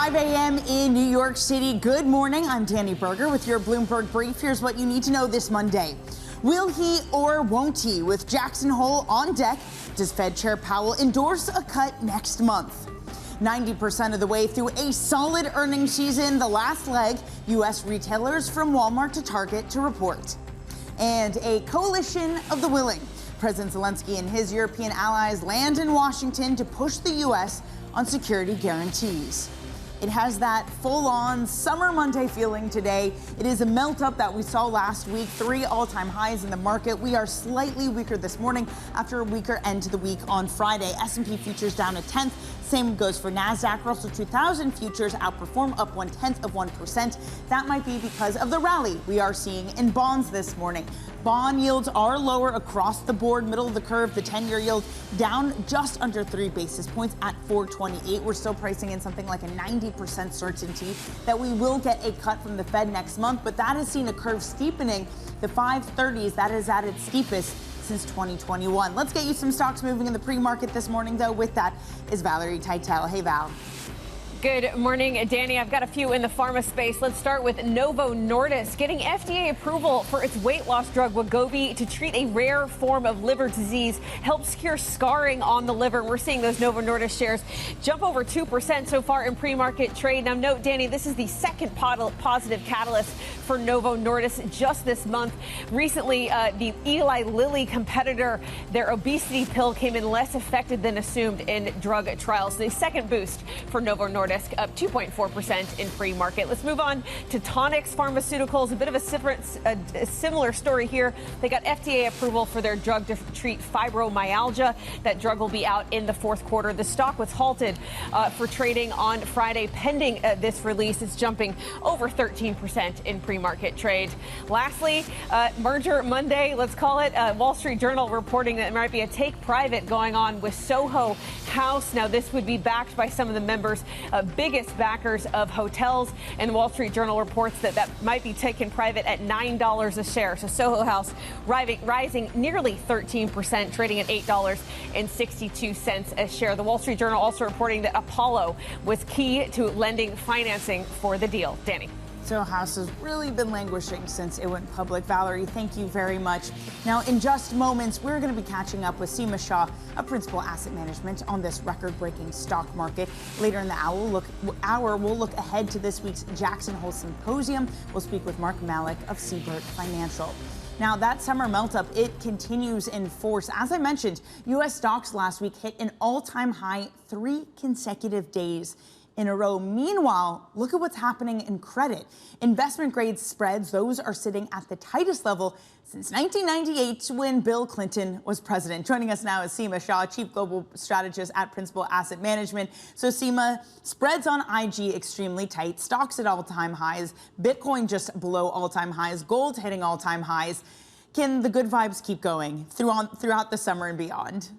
5 a.m. in New York City. Good morning. I'm Danny Berger with your Bloomberg Brief. Here's what you need to know this Monday. Will he or won't he? With Jackson Hole on deck, does Fed Chair Powell endorse a cut next month? 90% of the way through a solid earnings season, the last leg, U.S. retailers from Walmart to Target to report. And a coalition of the willing. President Zelenskiy and his European allies land in Washington to push the U.S. on security guarantees. It has that full-on summer Monday feeling today. It is a melt-up that we saw last week, 3 all-time highs in the market. We are slightly weaker this morning after a weaker end to the week on Friday. S&P futures down 1/10. Same goes for NASDAQ. Russell 2000 futures outperform up 0.1%. That might be because of the rally we are seeing in bonds this morning. Bond yields are lower across the board, middle of the curve. The 10-year yield down just under 3 basis points at 4.28. We're still pricing in something like a 90% certainty that we will get a cut from the Fed next month, but that has seen a curve steepening. The 530s, that is at its steepest since 2021. Let's get you some stocks moving in the pre-market this morning, though. With that is Valerie Teitel. Hey, Val. Good morning, Danny. I've got a few in the pharma space. Let's start with Novo Nordisk getting FDA approval for its weight loss drug Wegovy to treat a rare form of liver disease, helps cure scarring on the liver. We're seeing those Novo Nordisk shares jump over 2% so far in pre-market trade. Now, note, Danny, this is the second positive catalyst for Novo Nordisk just this month. Recently, the Eli Lilly competitor, their obesity pill came in less effective than assumed in drug trials. The second boost for Novo Nordisk, up 2.4% in pre-market. Let's move on to Tonix Pharmaceuticals. A bit of a similar story here. They got FDA approval for their drug to treat fibromyalgia. That drug will be out in the fourth quarter. The stock was halted for trading on Friday pending this release. It's jumping over 13% in pre-market trade. Lastly, Merger Monday, let's call it. Wall Street Journal reporting that there might be a take private going on with Soho House. Now, this would be backed by some of the members' biggest backers of hotels, and Wall Street Journal reports that that might be taken private at $9 a share. So Soho House rising nearly 13%, trading at $8.62 a share. The Wall Street Journal also reporting that Apollo was key to lending financing for the deal. Danny. Soho House has really been languishing since it went public. Valerie, thank you very much. Now, in just moments, we're going to be catching up with Seema Shah of Principal Asset Management on this record-breaking stock market. Later in the hour, we'll look ahead to this week's Jackson Hole Symposium. We'll speak with Malek of Siebert Financial. Now, that summer melt-up, it continues in force. As I mentioned, U.S. stocks last week hit an all-time high 3 consecutive days in a row. Meanwhile, look at what's happening in credit. Investment grade spreads, those are sitting at the tightest level since 1998 when Bill Clinton was president. Joining us now is Seema Shah, Chief Global Strategist at Principal Asset Management. So Seema, spreads on IG extremely tight, stocks at all-time highs, Bitcoin just below all-time highs, gold hitting all-time highs. Can the good vibes keep going throughout the summer and beyond?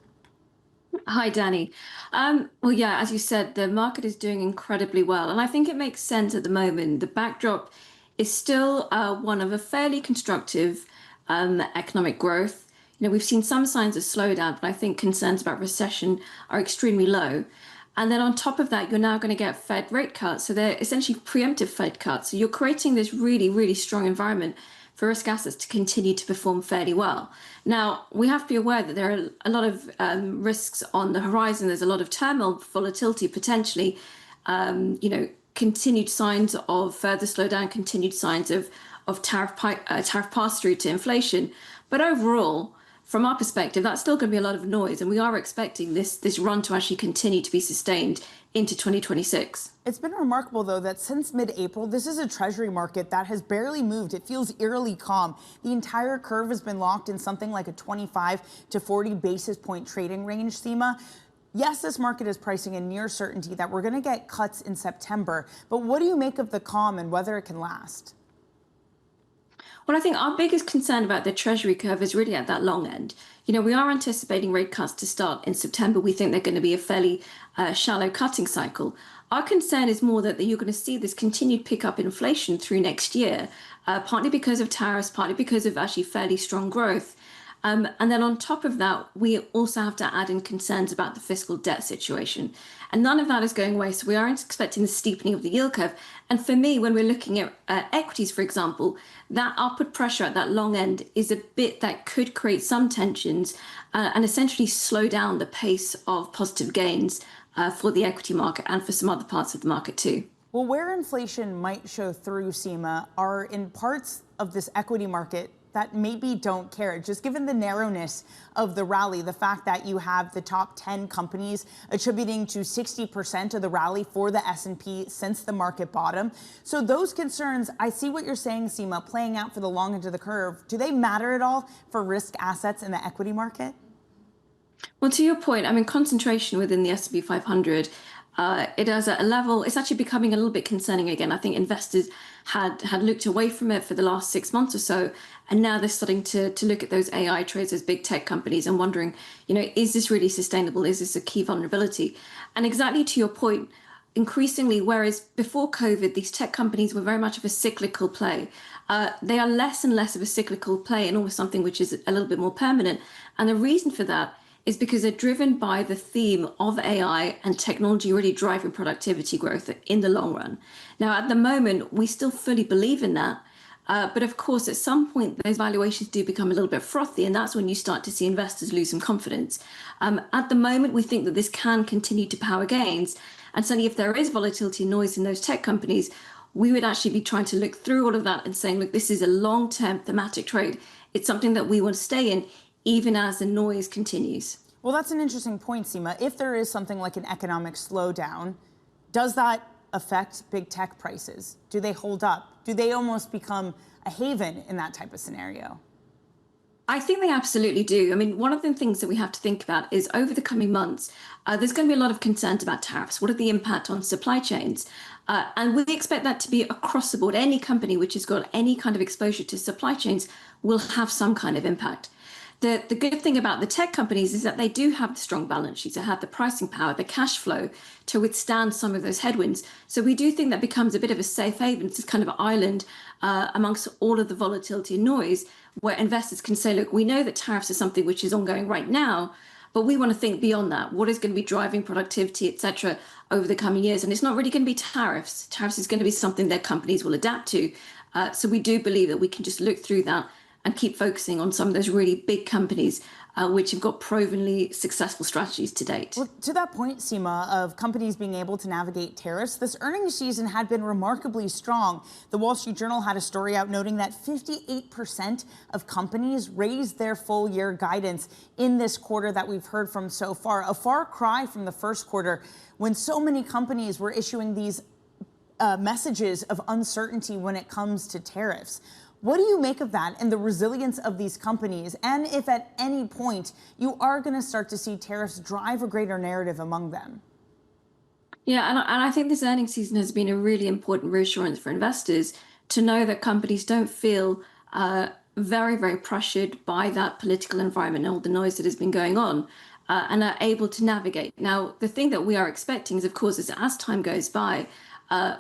Hi, Danny. Well, yeah, as you said, the market is doing incredibly well. And I think it makes sense at the moment. The backdrop is still one of a fairly constructive economic growth. You know, we've seen some signs of slowdown, but I think concerns about recession are extremely low. And then on top of that, you're now going to get Fed rate cuts. So they're essentially preemptive Fed cuts. So you're creating this really, really strong environment for risk assets to continue to perform fairly well. Now, we have to be aware that there are a lot of risks on the horizon. There's a lot of turmoil, volatility, potentially, continued signs of further slowdown, continued signs of tariff pass-through to inflation. But overall, from our perspective, that's still going to be a lot of noise, and we are expecting this run to actually continue to be sustained into 2026. It's been remarkable, though, that since mid-April, this is a Treasury market that has barely moved. It feels eerily calm. The entire curve has been locked in something like a 25 to 40 basis point trading range, Seema. Yes, this market is pricing in near certainty that we're going to get cuts in September. But what do you make of the calm and whether it can last? Well, I think our biggest concern about the Treasury curve is really at that long end. You know, we are anticipating rate cuts to start in September. We think they're going to be a fairly shallow cutting cycle. Our concern is more that you're going to see this continued pickup in inflation through next year, partly because of tariffs, partly because of actually fairly strong growth. And then on top of that, we also have to add in concerns about the fiscal debt situation. And none of that is going away. So we are expecting the steepening of the yield curve. And for me, when we're looking at equities, for example, that upward pressure at that long end is a bit that could create some tensions and essentially slow down the pace of positive gains for the equity market and for some other parts of the market too. Well, where inflation might show through, Seema, are in parts of this equity market that maybe don't care. Just given the narrowness of the rally, the fact that you have the top 10 companies attributing to 60% of the rally for the S&P since the market bottom. So those concerns, I see what you're saying, Seema, playing out for the long end of the curve. Do they matter at all for risk assets in the equity market? Well, to your point, I mean, concentration within the S&P 500, it is at a level, it's actually becoming a little bit concerning again. I think investors had looked away from it for the last 6 months or so, and now they're starting to look at those AI trades, those big tech companies, and wondering, is this really sustainable? Is this a key vulnerability? And exactly to your point, increasingly, whereas before COVID, these tech companies were very much of a cyclical play, they are less and less of a cyclical play and almost something which is a little bit more permanent. And the reason for that is because they're driven by the theme of AI and technology really driving productivity growth in the long run. Now, at the moment, we still fully believe in that. But of course, at some point, those valuations do become a little bit frothy, and that's when you start to see investors lose some confidence. At the moment, we think that this can continue to power gains. And certainly if there is volatility and noise in those tech companies, we would actually be trying to look through all of that and saying, look, this is a long-term thematic trade. It's something that we want to stay in, even as the noise continues. Well, that's an interesting point, Seema. If there is something like an economic slowdown, does that affect big tech prices? Do they hold up? Do they almost become a haven in that type of scenario? I think they absolutely do. I mean, one of the things that we have to think about is over the coming months, there's going to be a lot of concerns about tariffs. What are the impact on supply chains? And we expect that to be across the board. Any company which has got any kind of exposure to supply chains will have some kind of impact. The good thing about the tech companies is that they do have the strong balance sheets, they have the pricing power, the cash flow to withstand some of those headwinds. So we do think that becomes a bit of a safe haven. It's this kind of island amongst all of the volatility and noise where investors can say, look, we know that tariffs are something which is ongoing right now, but we want to think beyond that. What is going to be driving productivity, et cetera, over the coming years? And it's not really going to be tariffs. Tariffs is going to be something that companies will adapt to. So we do believe that we can just look through that and keep focusing on some of those really big companies which have got provenly successful strategies to date. Well, to that point, Seema, of companies being able to navigate tariffs, this earnings season had been remarkably strong. The Wall Street Journal had a story out noting that 58% of companies raised their full year guidance in this quarter that we've heard from so far. A far cry from the first quarter when so many companies were issuing these messages of uncertainty when it comes to tariffs. What do you make of that and the resilience of these companies? And if at any point you are going to start to see tariffs drive a greater narrative among them? Yeah, and I think this earnings season has been a really important reassurance for investors to know that companies don't feel very, very pressured by that political environment and all the noise that has been going on and are able to navigate. Now, the thing that we are expecting is, of course, is as time goes by,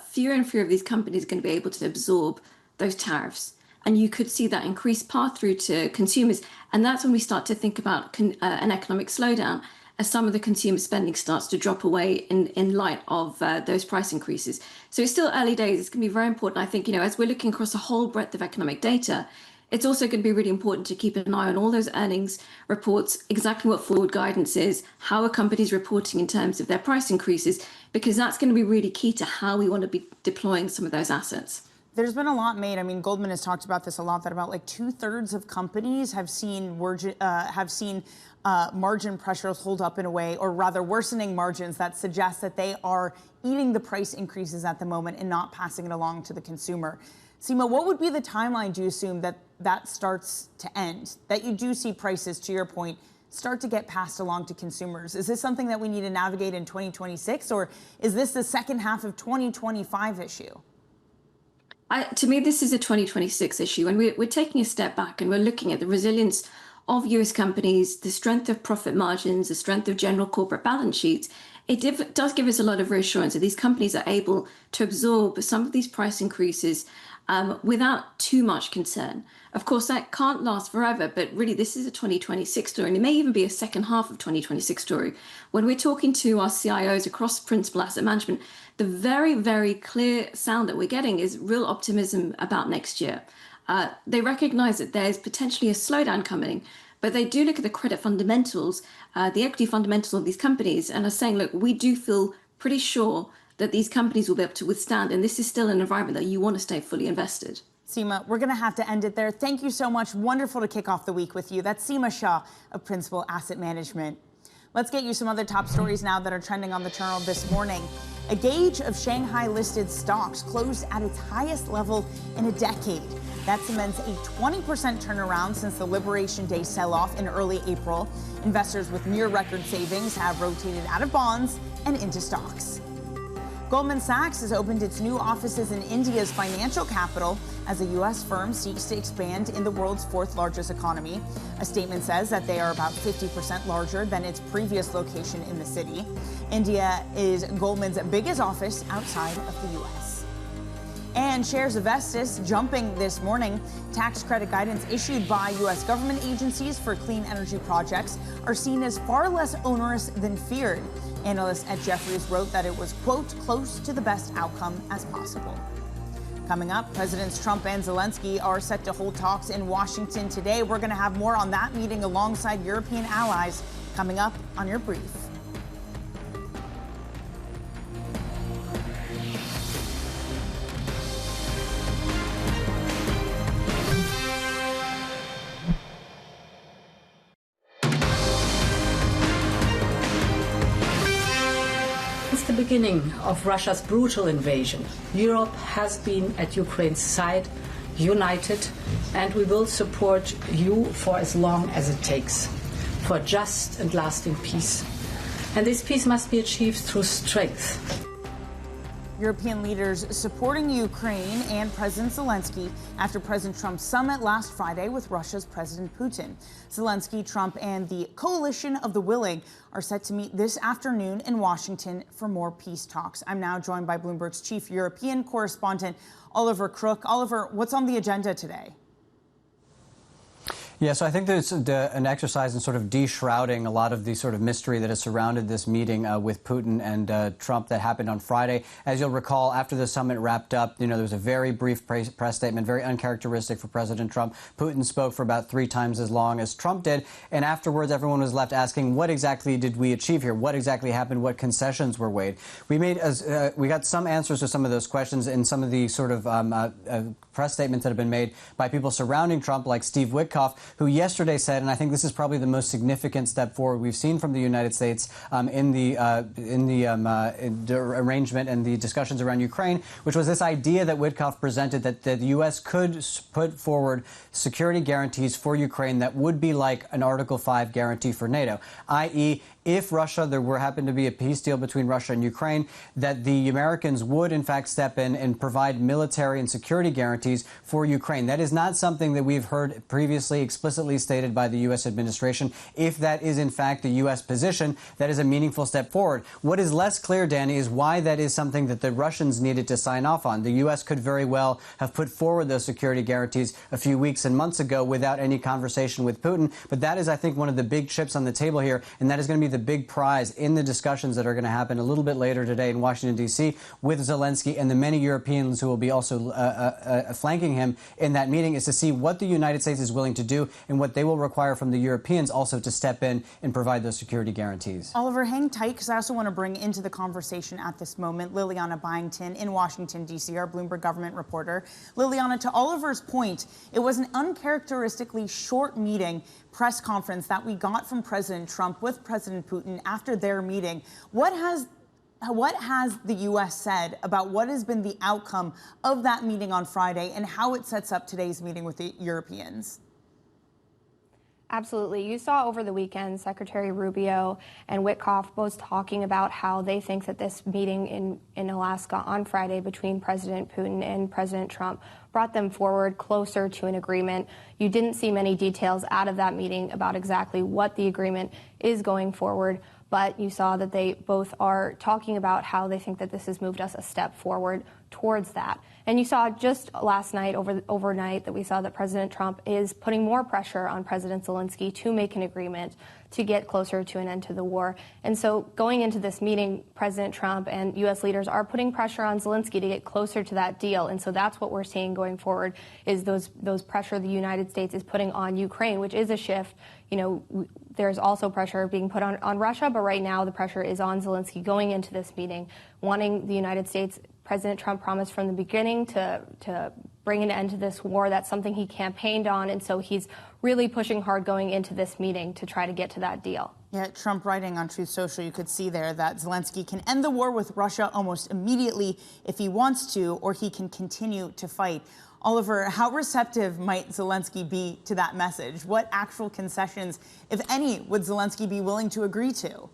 fewer and fewer of these companies are going to be able to absorb those tariffs. And you could see that increased path through to consumers. And that's when we start to think about an economic slowdown as some of the consumer spending starts to drop away in light of those price increases. So it's still early days. It's going to be very important. I think, as we're looking across a whole breadth of economic data, it's also going to be really important to keep an eye on all those earnings reports, exactly what forward guidance is, how are companies reporting in terms of their price increases, because that's going to be really key to how we want to be deploying some of those assets. There's been a lot made. I mean, Goldman has talked about this a lot, that about like 2/3 of companies have seen margin pressures hold up in a way, or rather worsening margins that suggest that they are eating the price increases at the moment and not passing it along to the consumer. Seema, what would be the timeline, do you assume, that starts to end? That you do see prices, to your point, start to get passed along to consumers? Is this something that we need to navigate in 2026, or is this the second half of 2025 issue? To me, this is a 2026 issue, and we're taking a step back and we're looking at the resilience of US companies, the strength of profit margins, the strength of general corporate balance sheets Does give us a lot of reassurance that these companies are able to absorb some of these price increases without too much concern. Of course, that can't last forever, but really this is a 2026 story, and it may even be a second half of 2026 story. When we're talking to our CIOs across principal asset management, the very, very clear sound that we're getting is real optimism about next year. They recognize that there's potentially a slowdown coming, but they do look at the credit fundamentals, the equity fundamentals of these companies, and are saying, look, we do feel pretty sure that these companies will be able to withstand, and this is still an environment that you want to stay fully invested. Seema, we're going to have to end it there. Thank you so much. Wonderful to kick off the week with you. That's Seema Shah of Principal Asset Management. Let's get you some other top stories now that are trending on the channel this morning. A gauge of Shanghai-listed stocks closed at its highest level in a decade. That cements a 20% turnaround since the Liberation Day sell-off in early April. Investors with near-record savings have rotated out of bonds and into stocks. Goldman Sachs has opened its new offices in India's financial capital as a U.S. firm seeks to expand in the world's fourth largest economy. A statement says that they are about 50% larger than its previous location in the city. India is Goldman's biggest office outside of the U.S. And shares of Vestas jumping this morning. Tax credit guidance issued by U.S. government agencies for clean energy projects are seen as far less onerous than feared. Analysts at Jefferies wrote that it was, quote, close to the best outcome as possible. Coming up, Presidents Trump and Zelenskiy are set to hold talks in Washington today. We're going to have more on that meeting alongside European allies coming up on your brief. The beginning of Russia's brutal invasion, Europe has been at Ukraine's side, united, and we will support you for as long as it takes, for just and lasting peace. And this peace must be achieved through strength. European leaders supporting Ukraine and President Zelenskiy after President Trump's summit last Friday with Russia's President Putin. Zelenskiy, Trump, and the coalition of the willing are set to meet this afternoon in Washington for more peace talks. I'm now joined by Bloomberg's chief European correspondent, Oliver Crook. Oliver, what's on the agenda today? Yeah, so I think there's an exercise in sort of de-shrouding a lot of the sort of mystery that has surrounded this meeting with Putin and Trump that happened on Friday. As you'll recall, after the summit wrapped up, there was a very brief press statement, very uncharacteristic for President Trump. Putin spoke for about 3 times as long as Trump did, and afterwards everyone was left asking, what exactly did we achieve here? What exactly happened? What concessions were made? We got some answers to some of those questions in some of the sort of press statements that have been made by people surrounding Trump, like Steve Witkoff, who yesterday said, and I think this is probably the most significant step forward we've seen from the United States in the arrangement and the discussions around Ukraine, which was this idea that Witkoff presented that the U.S. could put forward security guarantees for Ukraine that would be like an Article 5 guarantee for NATO, i.e., if there happened to be a peace deal between Russia and Ukraine, that the Americans would, in fact, step in and provide military and security guarantees for Ukraine. That is not something that we've heard previously explicitly stated by the U.S. administration. If that is, in fact, the U.S. position, that is a meaningful step forward. What is less clear, Danny, is why that is something that the Russians needed to sign off on. The U.S. could very well have put forward those security guarantees a few weeks and months ago without any conversation with Putin. But that is, I think, one of the big chips on the table here, and that is going to be the big prize in the discussions that are going to happen a little bit later today in Washington, D.C. with Zelensky and the many Europeans who will be also flanking him in that meeting, is to see what the United States is willing to do and what they will require from the Europeans also to step in and provide those security guarantees. Oliver, hang tight, because I also want to bring into the conversation at this moment Liliana Byington in Washington, D.C., our Bloomberg government reporter. Liliana, to Oliver's point, it was an uncharacteristically short press conference that we got from President Trump with President Putin after their meeting. What has the U.S. said about what has been the outcome of that meeting on Friday and how it sets up today's meeting with the Europeans? Absolutely. You saw over the weekend Secretary Rubio and Witkoff both talking about how they think that this meeting in Alaska on Friday between President Putin and President Trump brought them forward closer to an agreement. You didn't see many details out of that meeting about exactly what the agreement is going forward, but you saw that they both are talking about how they think that this has moved us a step forward towards that. And you saw just last night, overnight, that we saw that President Trump is putting more pressure on President Zelenskiy to make an agreement to get closer to an end to the war. And so going into this meeting, President Trump and U.S. leaders are putting pressure on Zelenskiy to get closer to that deal. And so that's what we're seeing going forward, is those pressure the United States is putting on Ukraine, which is a shift. You know, there's also pressure being put on Russia, but right now the pressure is on Zelenskiy going into this meeting, wanting the United States. President Trump promised from the beginning to bring an end to this war. That's something he campaigned on, and so he's really pushing hard going into this meeting to try to get to that deal. Yeah, Trump writing on Truth Social, you could see there that Zelensky can end the war with Russia almost immediately if he wants to, or he can continue to fight. Oliver, how receptive might Zelensky be to that message? What actual concessions, if any, would Zelensky be willing to agree to?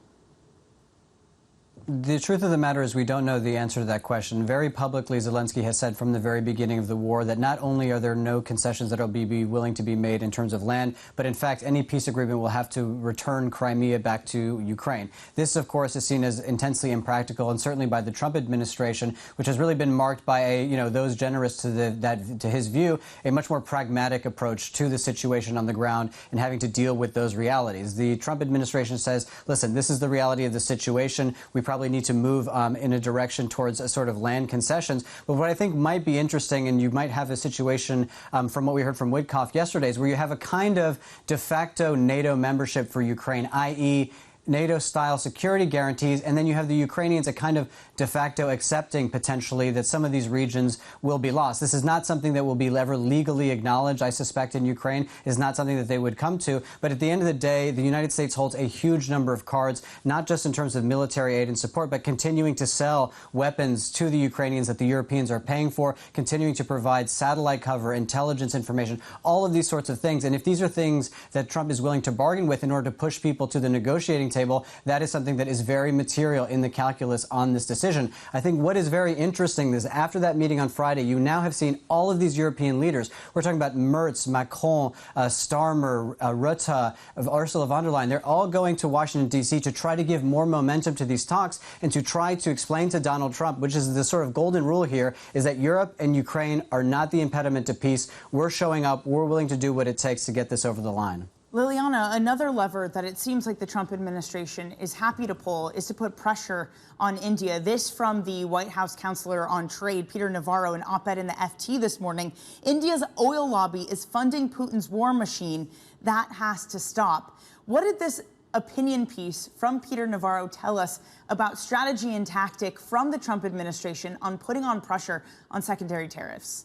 The truth of the matter is we don't know the answer to that question. Very publicly, Zelensky has said from the very beginning of the war that not only are there no concessions that will be willing to be made in terms of land, but in fact, any peace agreement will have to return Crimea back to Ukraine. This, of course, is seen as intensely impractical, and certainly by the Trump administration, which has really been marked by those generous to his view, a much more pragmatic approach to the situation on the ground and having to deal with those realities. The Trump administration says, listen, this is the reality of the situation. We probably need to move in a direction towards a sort of land concessions. But what I think might be interesting, and you might have a situation from what we heard from Witkoff yesterday, is where you have a kind of de facto NATO membership for Ukraine, i.e., NATO-style security guarantees, and then you have the Ukrainians a kind of de facto accepting potentially that some of these regions will be lost. This is not something that will be ever legally acknowledged, I suspect, in Ukraine. It is not something that they would come to. But at the end of the day, the United States holds a huge number of cards, not just in terms of military aid and support, but continuing to sell weapons to the Ukrainians that the Europeans are paying for, continuing to provide satellite cover, intelligence information, all of these sorts of things. And if these are things that Trump is willing to bargain with in order to push people to the negotiating table, that is something that is very material in the calculus on this decision. I think what is very interesting is after that meeting on Friday, you now have seen all of these European leaders. We're talking about Merz, Macron, Starmer, Rutte, Ursula von der Leyen. They're all going to Washington, D.C. to try to give more momentum to these talks and to try to explain to Donald Trump, which is the sort of golden rule here, is that Europe and Ukraine are not the impediment to peace. We're showing up. We're willing to do what it takes to get this over the line. Liliana, another lever that it seems like the Trump administration is happy to pull is to put pressure on India. This from the White House counselor on trade, Peter Navarro, an op-ed in the FT this morning. India's oil lobby is funding Putin's war machine. That has to stop. What did this opinion piece from Peter Navarro tell us about strategy and tactic from the Trump administration on putting on pressure on secondary tariffs?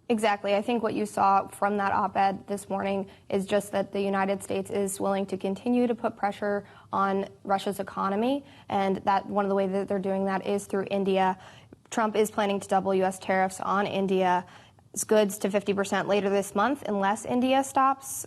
Exactly. I think what you saw from that op-ed this morning is just that the United States is willing to continue to put pressure on Russia's economy, and that one of the ways that they're doing that is through India. Trump is planning to double U.S. tariffs on India's goods to 50% later this month unless India stops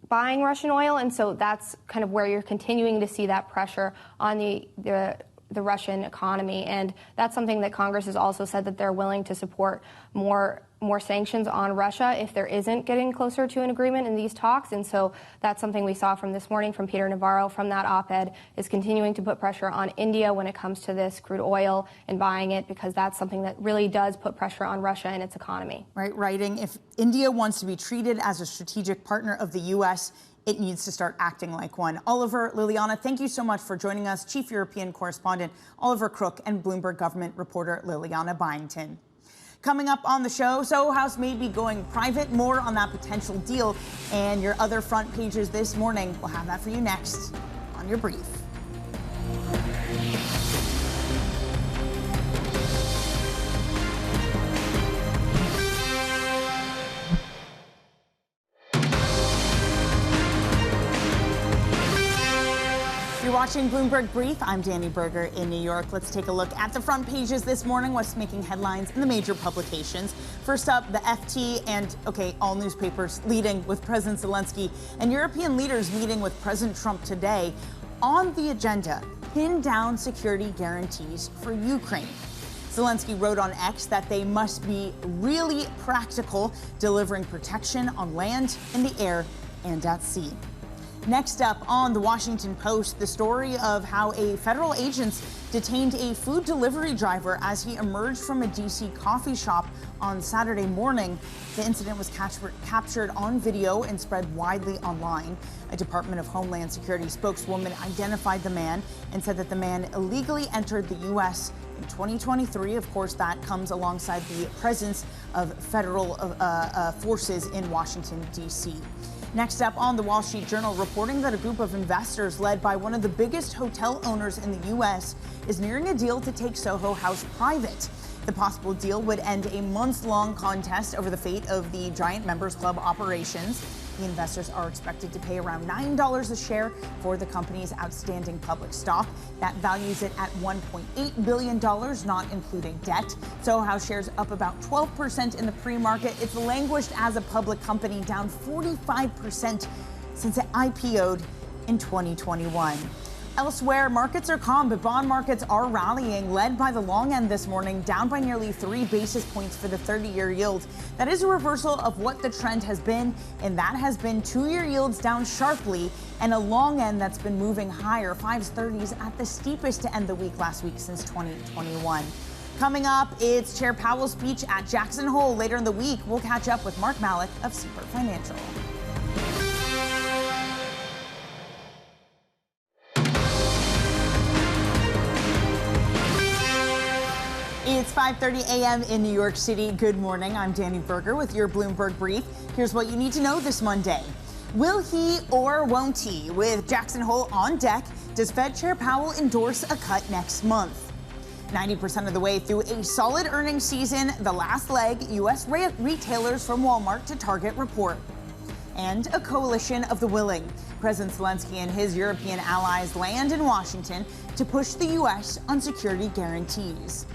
buying Russian oil, and so that's kind of where you're continuing to see that pressure on the Russian economy, and that's something that Congress has also said that they're willing to support more sanctions on Russia if there isn't getting closer to an agreement in these talks. And so that's something we saw from this morning from Peter Navarro from that op-ed, is continuing to put pressure on India when it comes to this crude oil and buying it, because that's something that really does put pressure on Russia and its economy. Right, writing, if India wants to be treated as a strategic partner of the U.S., it needs to start acting like one. Oliver, Liliana, thank you so much for joining us. Chief European Correspondent Oliver Crook and Bloomberg government reporter Liliana Byington. Coming up on the show, Soho House may be going private. More on that potential deal and your other front pages this morning. We'll have that for you next on your brief. You're watching watching Bloomberg Brief. I'm Danny Berger in New York. Let's take a look at the front pages this morning, what's making headlines in the major publications. First up, the FT and, all newspapers leading with President Zelenskiy and European leaders meeting with President Trump today. On the agenda, pin down security guarantees for Ukraine. Zelenskiy wrote on X that they must be really practical, delivering protection on land, in the air, and at sea. Next up on the Washington Post, the story of how a federal agent detained a food delivery driver as he emerged from a D.C. coffee shop on Saturday morning. The incident was captured on video and spread widely online. A Department of Homeland Security spokeswoman identified the man and said that the man illegally entered the U.S. in 2023. Of course, that comes alongside the presence of federal forces in Washington, D.C. Next up on the Wall Street Journal, reporting that a group of investors led by one of the biggest hotel owners in the U.S. is nearing a deal to take Soho House private. The possible deal would end a months-long contest over the fate of the Giant Members Club operations. The investors are expected to pay around $9 a share for the company's outstanding public stock. That values it at $1.8 billion, not including debt. Soho House shares up about 12% in the pre-market. It's languished as a public company, down 45% since it IPO'd in 2021. Elsewhere, markets are calm, but bond markets are rallying, led by the long end this morning, down by nearly 3 basis points for the 30-year yield. That is a reversal of what the trend has been, and that has been 2-year yields down sharply and a long end that's been moving higher, 5s, 30s at the steepest to end the week last week since 2021. Coming up, it's Chair Powell's speech at Jackson Hole later in the week. We'll catch up with Malek of Siebert Financial. It's 5:30 a.m. in New York City. Good morning. I'm Danny Berger with your Bloomberg Brief. Here's what you need to know this Monday. Will he or won't he? With Jackson Hole on deck, does Fed Chair Powell endorse a cut next month? 90% of the way through a solid earnings season, the last leg, U.S. retailers from Walmart to Target report. And a coalition of the willing. President Zelenskiy and his European allies land in Washington to push the U.S. on security guarantees.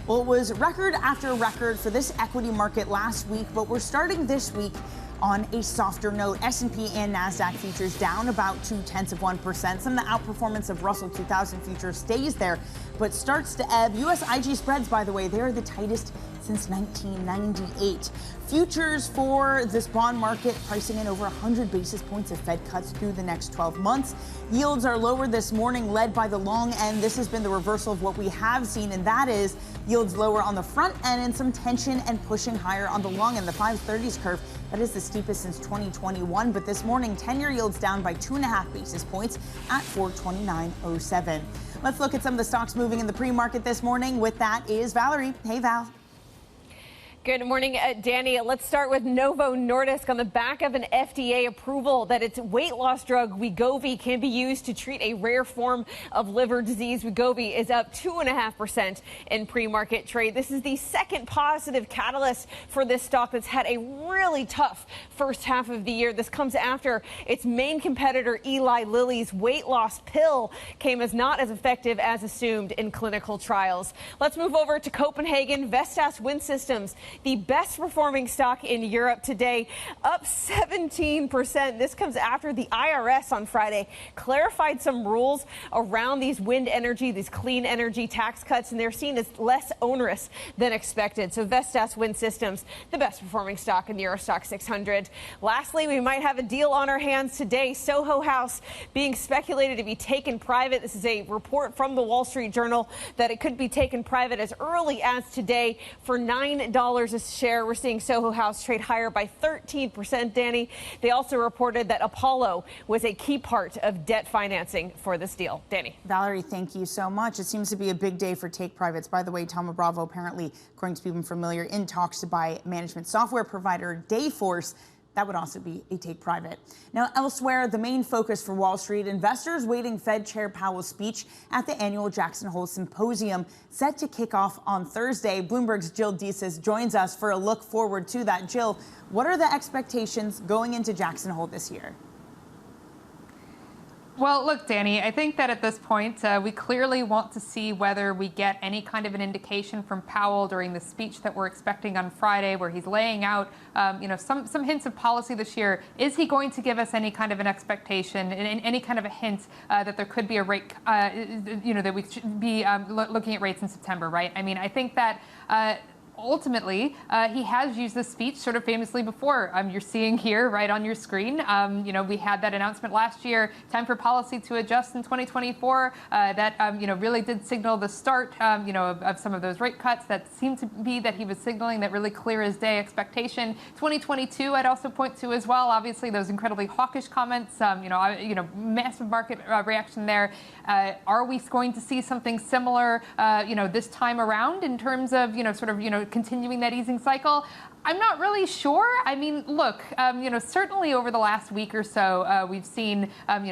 Well, it was record after record for this equity market last week, but we're starting this week on a softer note. S&P and NASDAQ futures down about 0.2%. Some of the outperformance of Russell 2000 futures stays there, but starts to ebb. U.S. IG spreads, by the way, they're the tightest since 1998. Futures for this bond market pricing in over 100 basis points of Fed cuts through the next 12 months. Yields are lower this morning, led by the long end. This has been the reversal of what we have seen, and that is yields lower on the front end and some tension and pushing higher on the long end. The 530s curve, that is the steepest since 2021. But this morning, 10-year yields down by 2.5 basis points at 429.07. Let's look at some of the stocks moving in the pre-market this morning. With that is Valerie. Hey, Val. Good morning, Danny. Let's start with Novo Nordisk on the back of an FDA approval that its weight loss drug Wegovy can be used to treat a rare form of liver disease. Wegovy is up 2.5% in pre-market trade. This is the second positive catalyst for this stock that's had a really tough first half of the year. This comes after its main competitor, Eli Lilly's weight loss pill, came as not as effective as assumed in clinical trials. Let's move over to Copenhagen. Vestas Wind Systems, the best performing stock in Europe today, up 17%. This comes after the IRS on Friday clarified some rules around these wind energy, these clean energy tax cuts, and they're seen as less onerous than expected. So Vestas Wind Systems, the best performing stock in the Eurostock 600. Lastly, we might have a deal on our hands today. Soho House being speculated to be taken private. This is a report from the Wall Street Journal that it could be taken private as early as today for $9 a share. We're seeing Soho House trade higher by 13%, Danny. They also reported that Apollo was a key part of debt financing for this deal. Danny. Valerie, thank you so much. It seems to be a big day for take privates. By the way, Thoma Bravo apparently, according to people familiar, in talks to buy management software provider Dayforce. That would also be a take private. Now, elsewhere, the main focus for Wall Street, investors waiting Fed Chair Powell's speech at the annual Jackson Hole Symposium set to kick off on Thursday. Bloomberg's Jill Deesis joins us for a look forward to that. Jill, what are the expectations going into Jackson Hole this year? Well, look, Danny, I think that at this point, we clearly want to see whether we get any kind of an indication from Powell during the speech that we're expecting on Friday, where he's laying out, some hints of policy this year. Is he going to give us any kind of an expectation and any kind of a hint that there could be a rate, that we should be looking at rates in September, right? I mean, I think that ultimately, he has used this speech sort of famously before. You're seeing here right on your screen. We had that announcement last year, time for policy to adjust in 2024. That really did signal the start, of some of those rate cuts. That seemed to be that he was signaling that really clear as day expectation. 2022, I'd also point to as well. Obviously, those incredibly hawkish comments. Massive market reaction there. Are we going to see something similar, this time around in terms of, continuing that easing cycle? I'm not really sure. I mean, look, certainly over the last week or so, we've seen,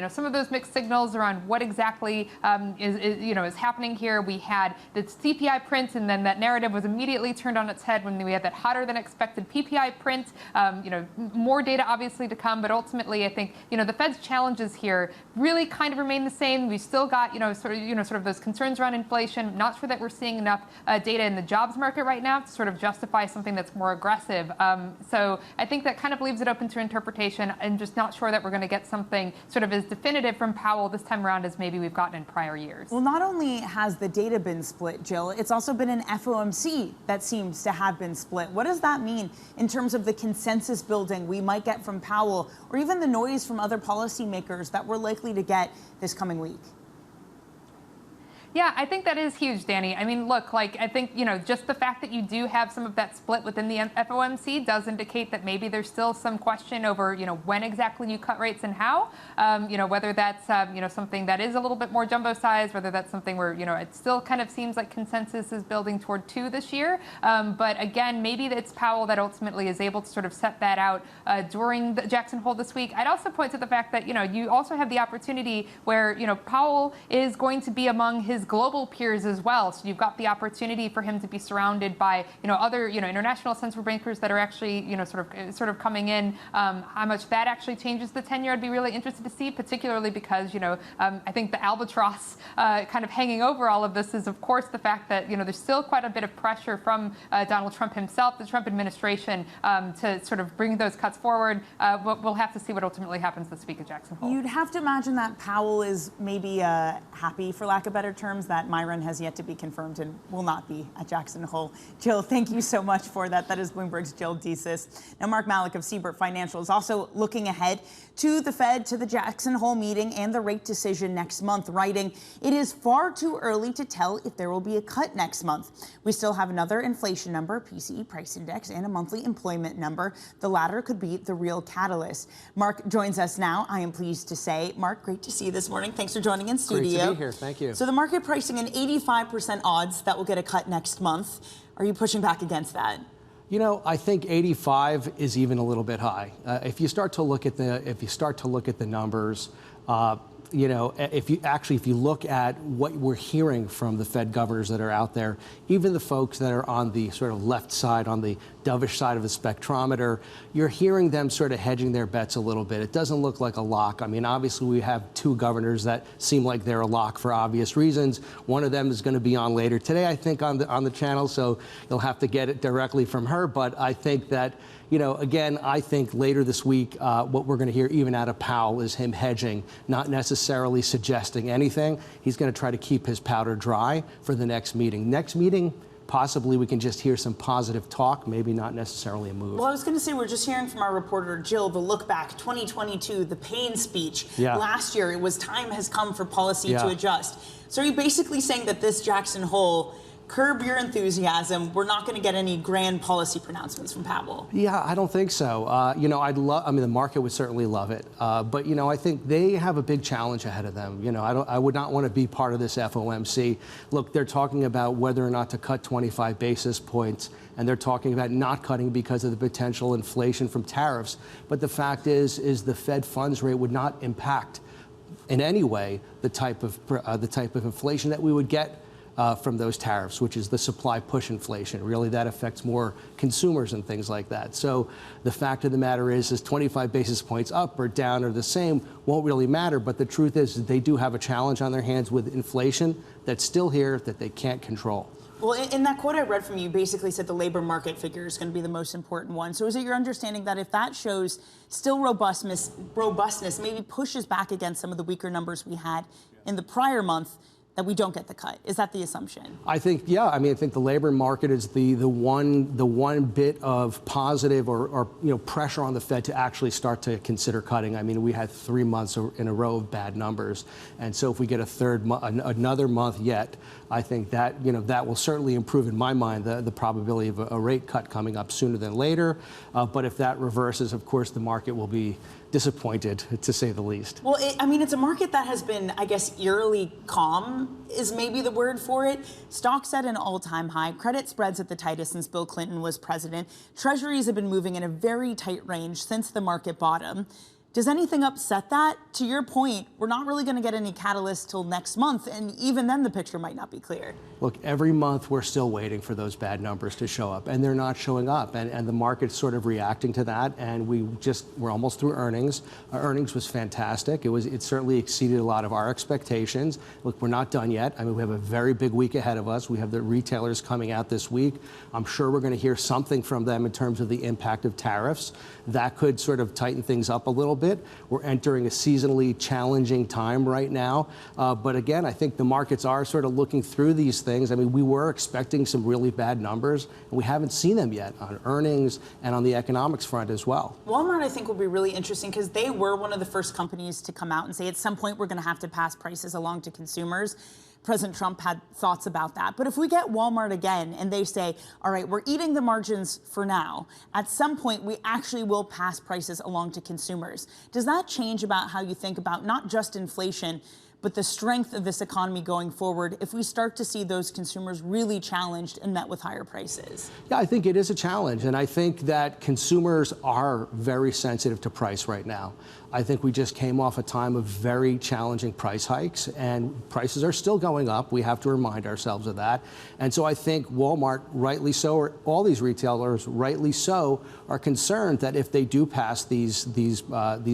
some of those mixed signals around what exactly is happening here. We had the CPI print, and then that narrative was immediately turned on its head when we had that hotter than expected PPI print. More data obviously to come, but ultimately, I think, the Fed's challenges here really kind of remain the same. We've still got, sort of those concerns around inflation. Not sure that we're seeing enough data in the jobs market right now to sort of justify something that's more aggressive. So I think that kind of leaves it open to interpretation. I'm just not sure that we're going to get something sort of as definitive from Powell this time around as maybe we've gotten in prior years. Well, not only has the data been split, Jill, it's also been an FOMC that seems to have been split. What does that mean in terms of the consensus building we might get from Powell, or even the noise from other policymakers that we're likely to get this coming week? Yeah, I think that is huge, Danny. I mean, look, I think, just the fact that you do have some of that split within the FOMC does indicate that maybe there's still some question over, when exactly you cut rates and how, whether that's, something that is a little bit more jumbo size, whether that's something where, it still kind of seems like consensus is building toward 2 this year. But again, maybe it's Powell that ultimately is able to sort of set that out during the Jackson Hole this week. I'd also point to the fact that, you also have the opportunity where, Powell is going to be among his global peers as well. So you've got the opportunity for him to be surrounded by, other, international central bankers that are actually, sort of coming in. How much that actually changes the tenure, I'd be really interested to see, particularly because, I think the albatross kind of hanging over all of this is, of course, the fact that, there's still quite a bit of pressure from Donald Trump himself, the Trump administration, to sort of bring those cuts forward. We'll have to see what ultimately happens this week at Jackson Hole. You'd have to imagine that Powell is maybe happy, for lack of better terms, that Myron has yet to be confirmed and will not be at Jackson Hole. Jill, thank you so much for that. That is Bloomberg's Jill Desis. Now, Malek of Siebert Financial is also looking ahead to the Fed, to the Jackson Hole meeting and the rate decision next month, writing, "It is far too early to tell if there will be a cut next month. We still have another inflation number, PCE price index, and a monthly employment number. The latter could be the real catalyst." Mark joins us now, I am pleased to say. Mark, great to see you this morning. Thanks for joining in studio. Great to be here. Thank you. So the market pricing an 85% odds that we'll get a cut next month. Are you pushing back against that? I think 85 is even a little bit high. If you start to look at the numbers, if you look at what we're hearing from the Fed governors that are out there, even the folks that are on the sort of left side, on the dovish side of the spectrometer, you're hearing them sort of hedging their bets a little bit. It doesn't look like a lock. I mean, obviously, we have 2 governors that seem like they're a lock for obvious reasons. One of them is going to be on later today, I think, on the channel, so you'll have to get it directly from her. But I think that, again, I think later this week, what we're going to hear even out of Powell is him hedging, not necessarily suggesting anything. He's going to try to keep his powder dry for the next meeting. Next meeting, possibly we can just hear some positive talk, maybe not necessarily a move. Well, I was going to say, we're just hearing from our reporter, Jill, the look back, 2022, the pain speech. Yeah. Last year, it was time has come for policy to adjust. So are you basically saying that this Jackson Hole, curb your enthusiasm, we're not going to get any grand policy pronouncements from Powell? Yeah, I don't think so. The market would certainly love it. But I think they have a big challenge ahead of them. I would not want to be part of this FOMC. Look, they're talking about whether or not to cut 25 basis points, and they're talking about not cutting because of the potential inflation from tariffs. But the fact is the Fed funds rate would not impact in any way the type of inflation that we would get from those tariffs, which is the supply push inflation. Really, that affects more consumers and things like that. So the fact of the matter is 25 basis points up or down or the same won't really matter. But the truth is they do have a challenge on their hands with inflation that's still here that they can't control. Well, in that quote I read from you, basically said the labor market figure is going to be the most important one. So is it your understanding that if that shows still robustness, maybe pushes back against some of the weaker numbers we had in the prior month, that we don't get the cut? Is that the assumption? I think, yeah. I mean, I think the labor market is the one bit of positive or pressure on the Fed to actually start to consider cutting. I mean, we had 3 months in a row of bad numbers, and so if we get another month yet, I think that that will certainly improve in my mind the probability of a rate cut coming up sooner than later. But if that reverses, of course, the market will be disappointed, to say the least. Well, it's a market that has been, I guess, eerily calm is maybe the word for it. Stocks at an all-time high. Credit spreads at the tightest since Bill Clinton was president. Treasuries have been moving in a very tight range since the market bottom. Does anything upset that? To your point, we're not really going to get any catalyst till next month, and even then the picture might not be clear. Look, every month we're still waiting for those bad numbers to show up, and they're not showing up, and the market's sort of reacting to that, and we're almost through earnings. Our earnings was fantastic. It certainly exceeded a lot of our expectations. Look, we're not done yet. I mean, we have a very big week ahead of us. We have the retailers coming out this week. I'm sure we're going to hear something from them in terms of the impact of tariffs. That could sort of tighten things up a little bit. We're entering a seasonally challenging time right now. But again, I think the markets are sort of looking through these things. I mean, we were expecting some really bad numbers, and we haven't seen them yet on earnings and on the economics front as well. Walmart, I think, will be really interesting because they were one of the first companies to come out and say at some point we're going to have to pass prices along to consumers. President Trump had thoughts about that. But if we get Walmart again and they say, all right, we're eating the margins for now, at some point we actually will pass prices along to consumers. Does that change about how you think about not just inflation, but the strength of this economy going forward if we start to see those consumers really challenged and met with higher prices? Yeah, I think it is a challenge. And I think that consumers are very sensitive to price right now. I think we just came off a time of very challenging price hikes, and prices are still going up. We have to remind ourselves of that. And so I think Walmart, rightly so, or all these retailers, rightly so, are concerned that if they do pass these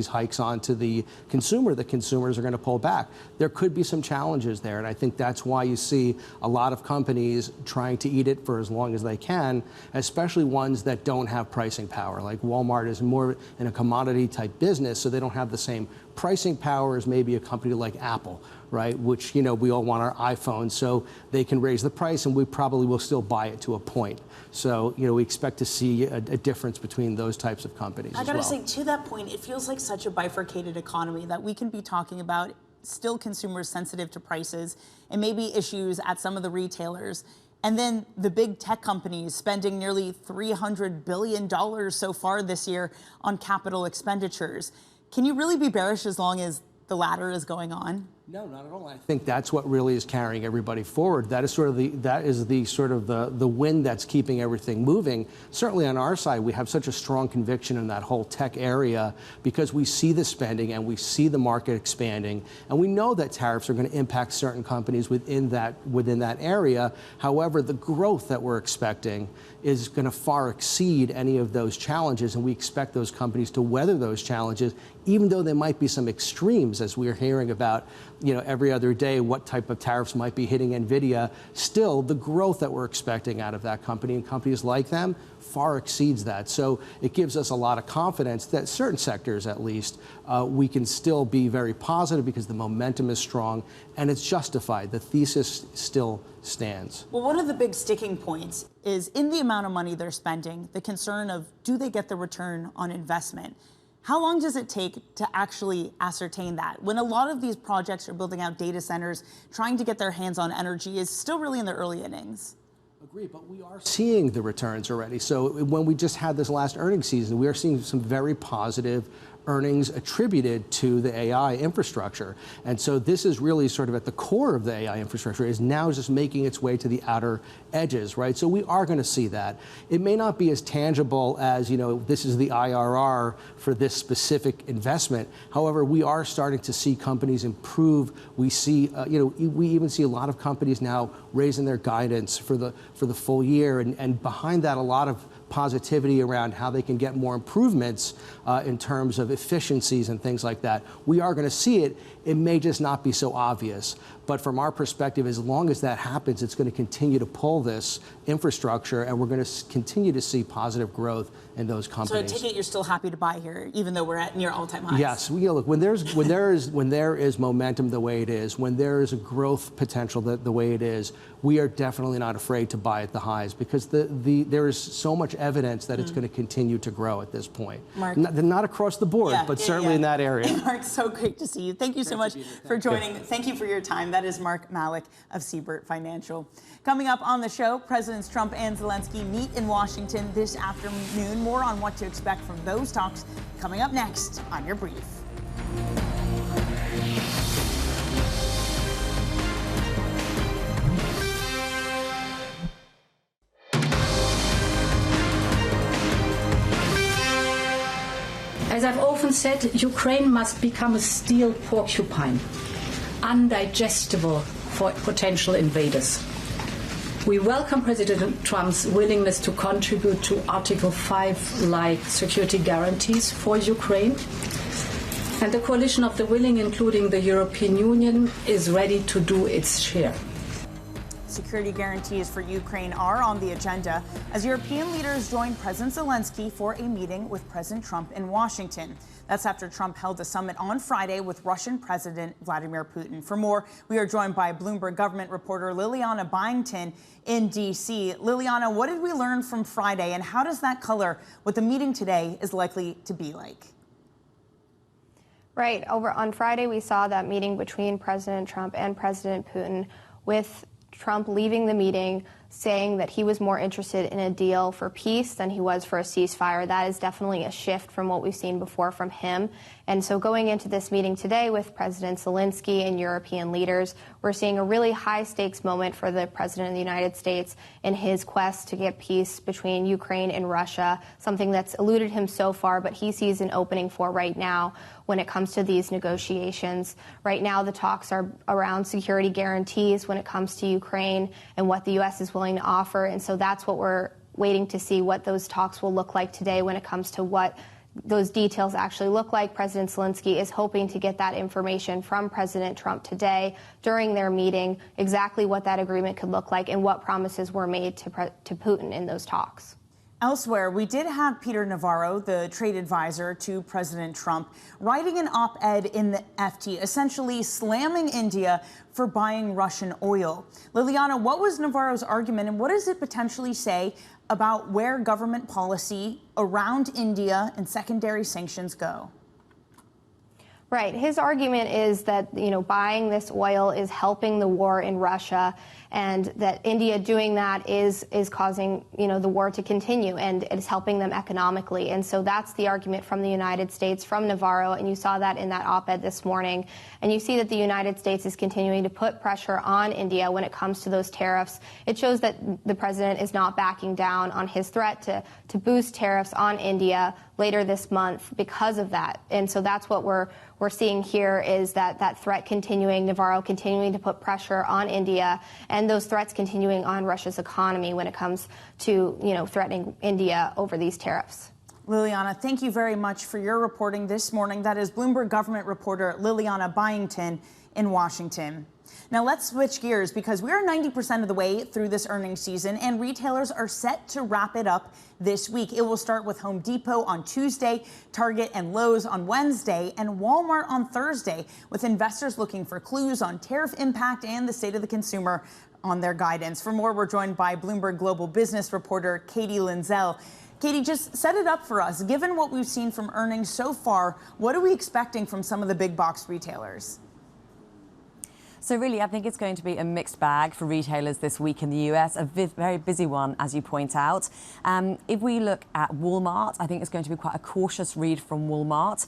hikes on to the consumers are going to pull back. There could be some challenges there, and I think that's why you see a lot of companies trying to eat it for as long as they can, especially ones that don't have pricing power. Like Walmart is more in a commodity type business, so they don't have the same pricing power as maybe a company like Apple, right? Which, we all want our iPhone, so they can raise the price and we probably will still buy it to a point. So, we expect to see a difference between those types of companies. I gotta say, to that point, it feels like such a bifurcated economy that we can be talking about still consumers sensitive to prices and maybe issues at some of the retailers. And then the big tech companies spending nearly $300 billion so far this year on capital expenditures. Can you really be bearish as long as the latter is going on? No, not at all. I think that's what really is carrying everybody forward. That is the wind that's keeping everything moving. Certainly on our side, we have such a strong conviction in that whole tech area because we see the spending and we see the market expanding, and we know that tariffs are going to impact certain companies within that area. However, the growth that we're expecting is going to far exceed any of those challenges, and we expect those companies to weather those challenges, even though there might be some extremes, as we're hearing about every other day what type of tariffs might be hitting NVIDIA. Still, the growth that we're expecting out of that company and companies like them far exceeds that. So it gives us a lot of confidence that certain sectors, at least, we can still be very positive because the momentum is strong and it's justified. The thesis still stands. Well, one of the big sticking points is in the amount of money they're spending, the concern of do they get the return on investment? How long does it take to actually ascertain that? When a lot of these projects are building out data centers, trying to get their hands on energy is still really in the early innings. Agree, but we are seeing the returns already. So when we just had this last earnings season, we are seeing some very positive earnings attributed to the AI infrastructure. And so this is really sort of at the core of the AI infrastructure, is now just making its way to the outer edges, right? So we are going to see that. It may not be as tangible as, this is the IRR for this specific investment. However, we are starting to see companies improve. We see, we even see a lot of companies now raising their guidance for the full year, and behind that, a lot of positivity around how they can get more improvements in terms of efficiencies and things like that. We are going to see it. It may just not be so obvious. But from our perspective, as long as that happens, it's going to continue to pull this infrastructure, and we're going to continue to see positive growth in those companies. So I take it you're still happy to buy here, even though we're at near all-time highs. Yes. Look, when there is momentum the way it is, when there is a growth potential the way it is, we are definitely not afraid to buy at the highs, because there is so much evidence that it's going to continue to grow at this point. Mark. Not across the board, but certainly in that area. Mark, so great to see you. Thank you so much for joining. Thank you for your time. That is Mark Malek of Siebert Financial. Coming up on the show, Presidents Trump and Zelensky meet in Washington this afternoon. More on what to expect from those talks coming up next on your brief. As I've often said, Ukraine must become a steel porcupine, undigestible for potential invaders. We welcome President Trump's willingness to contribute to Article 5-like security guarantees for Ukraine. And the coalition of the willing, including the European Union, is ready to do its share. Security guarantees for Ukraine are on the agenda as European leaders join President Zelensky for a meeting with President Trump in Washington. That's after Trump held a summit on Friday with Russian President Vladimir Putin. For more, we are joined by Bloomberg government reporter Liliana Byington in D.C. Liliana, what did we learn from Friday, and how does that color what the meeting today is likely to be like? Right. Over on Friday, we saw that meeting between President Trump and President Putin, with Trump leaving the meeting saying that he was more interested in a deal for peace than he was for a ceasefire. That is definitely a shift from what we've seen before from him. And so going into this meeting today with President Zelensky and European leaders, we're seeing a really high-stakes moment for the President of the United States in his quest to get peace between Ukraine and Russia, something that's eluded him so far, but he sees an opening for right now when it comes to these negotiations. Right now, the talks are around security guarantees when it comes to Ukraine and what the U.S. is willing to offer. And so that's what we're waiting to see, what those talks will look like today when it comes to what those details actually look like. President Zelensky is hoping to get that information from President Trump today during their meeting, exactly what that agreement could look like and what promises were made to Putin in those talks. Elsewhere, we did have Peter Navarro, the trade advisor to President Trump, writing an op-ed in the FT, essentially slamming India for buying Russian oil. Liliana, what was Navarro's argument, and what does it potentially say about where government policy around India and secondary sanctions go? Right. His argument is that, buying this oil is helping the war in Russia, and that India doing that is causing, the war to continue, and it is helping them economically. And so that's the argument from the United States, from Navarro, and you saw that in that op-ed this morning. And you see that the United States is continuing to put pressure on India when it comes to those tariffs. It shows that the president is not backing down on his threat to boost tariffs on India later this month because of that. And so that's what we're seeing here, is that threat continuing, Navarro continuing to put pressure on India, and those threats continuing on Russia's economy when it comes to, threatening India over these tariffs. Liliana, thank you very much for your reporting this morning. That is Bloomberg government reporter Liliana Byington in Washington. Now let's switch gears, because we are 90% of the way through this earnings season, and retailers are set to wrap it up this week. It will start with Home Depot on Tuesday, Target and Lowe's on Wednesday, and Walmart on Thursday, with investors looking for clues on tariff impact and the state of the consumer on their guidance. For more, we're joined by Bloomberg Global Business reporter Katie Linzel. Katie, just set it up for us. Given what we've seen from earnings so far, what are we expecting from some of the big box retailers? So really, I think it's going to be a mixed bag for retailers this week in the US, a very busy one, as you point out. If we look at Walmart, I think it's going to be quite a cautious read from Walmart.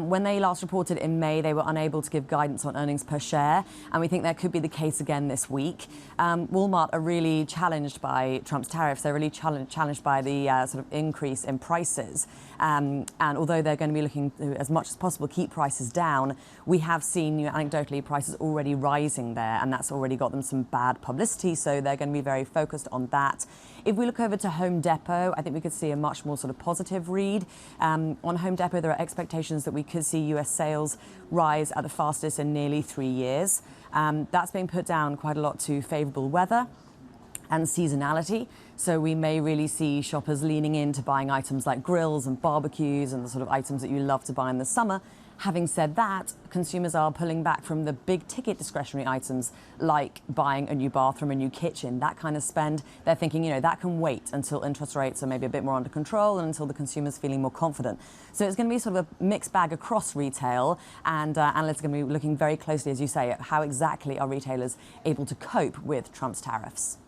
When they last reported in May, they were unable to give guidance on earnings per share, and we think that could be the case again this week. Walmart are really challenged by Trump's tariffs. They're really challenged by the sort of increase in prices. And although they're going to be looking to, as much as possible, keep prices down, we have seen, anecdotally, prices already rising there, and that's already got them some bad publicity, so they're going to be very focused on that. If we look over to Home Depot, I think we could see a much more sort of positive read. On Home Depot, there are expectations that we could see US sales rise at the fastest in nearly 3 years. That's being put down quite a lot to favorable weather and seasonality. So we may really see shoppers leaning into buying items like grills and barbecues and the sort of items that you love to buy in the summer. Having said that, consumers are pulling back from the big ticket discretionary items like buying a new bathroom, a new kitchen, that kind of spend. They're thinking, that can wait until interest rates are maybe a bit more under control and until the consumer's feeling more confident. So it's going to be sort of a mixed bag across retail, and analysts are going to be looking very closely, as you say, at how exactly are retailers able to cope with Trump's tariffs.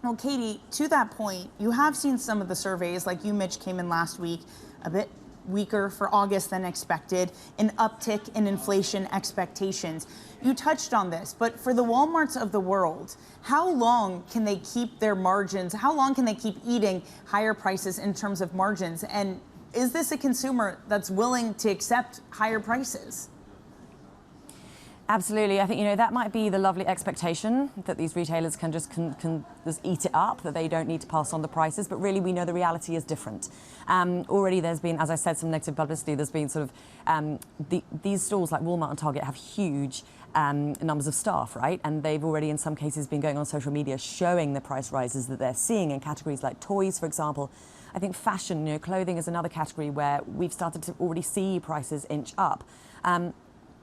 Well, Katie, to that point, you have seen some of the surveys, like you, Mitch, came in last week, a bit weaker for August than expected, an uptick in inflation expectations. You touched on this, but for the Walmarts of the world, how long can they keep their margins? How long can they keep eating higher prices in terms of margins? And is this a consumer that's willing to accept higher prices? Absolutely. I think, that might be the lovely expectation that these retailers can just eat it up, that they don't need to pass on the prices. But really, we know the reality is different. Already there's been, as I said, some negative publicity. There's been sort of these stores like Walmart and Target have huge numbers of staff, right? And they've already, in some cases, been going on social media showing the price rises that they're seeing in categories like toys, for example. I think fashion, clothing is another category where we've started to already see prices inch up.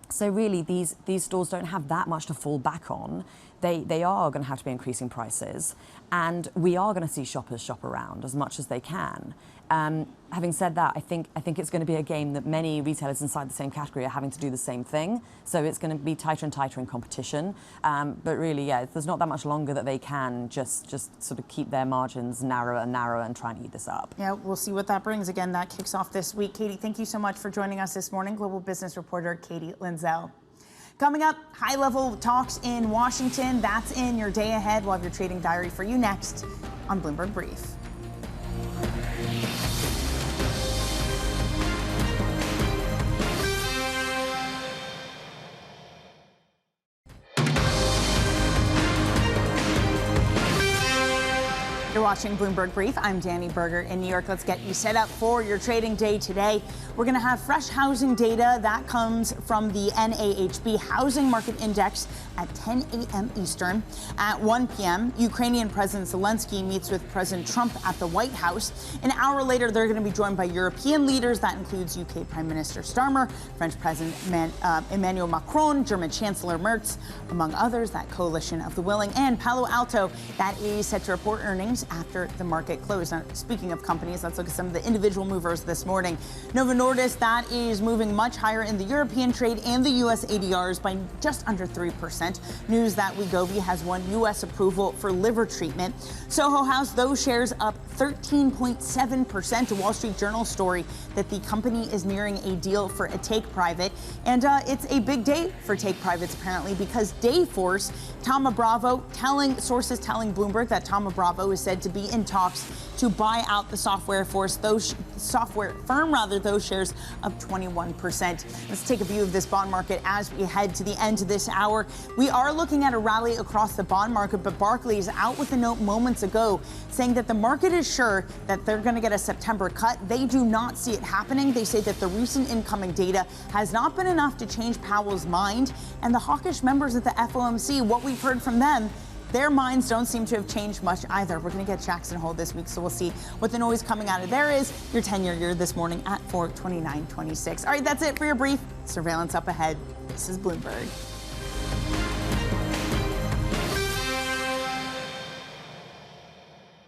So really, these stores don't have that much to fall back on. They are going to have to be increasing prices, and we are going to see shoppers shop around as much as they can. Having said that, I think it's going to be a game that many retailers inside the same category are having to do the same thing. So it's going to be tighter and tighter in competition. But really, there's not that much longer that they can just sort of keep their margins narrower and narrower and try and eat this up. Yeah, we'll see what that brings. Again, that kicks off this week. Katie, thank you so much for joining us this morning. Global business reporter Katie Linzel. Coming up, high-level talks in Washington. That's in your day ahead. We'll have your trading diary for you next on Bloomberg Brief. You're watching Bloomberg Brief. I'm Danny Berger in New York. Let's get you set up for your trading day today. We're going to have fresh housing data that comes from the NAHB Housing Market Index at 10 a.m. Eastern. At 1 p.m., Ukrainian President Zelenskiy meets with President Trump at the White House. An hour later, they're going to be joined by European leaders. That includes UK Prime Minister Starmer, French President Emmanuel Macron, German Chancellor Merz, among others, that coalition of the willing, and Palo Alto, that is set to report earnings after the market closed. Now, speaking of companies, let's look at some of the individual movers this morning. Novo Nordisk, that is moving much higher in the European trade and the U.S. ADRs by just under 3%. News that Wegovy has won U.S. approval for liver treatment. Soho House, those shares up 13.7%. A Wall Street Journal story that the company is nearing a deal for a take private. And it's a big day for take privates, apparently, because Dayforce, sources telling Bloomberg that Thoma Bravo is said to be in talks to buy out the software firm, those shares up 21%. Let's take a view of this bond market as we head to the end of this hour. We are looking at a rally across the bond market, but Barclays out with a note moments ago saying that the market is sure that they're going to get a September cut. They do not see it happening. They say that the recent incoming data has not been enough to change Powell's mind. And the hawkish members of the FOMC, what we've heard from them, their minds don't seem to have changed much either. We're going to get Jackson Hole this week, so we'll see what the noise coming out of there is. Your 10-year year this morning at 429.26. All right, that's it for your brief. Surveillance up ahead. This is Bloomberg.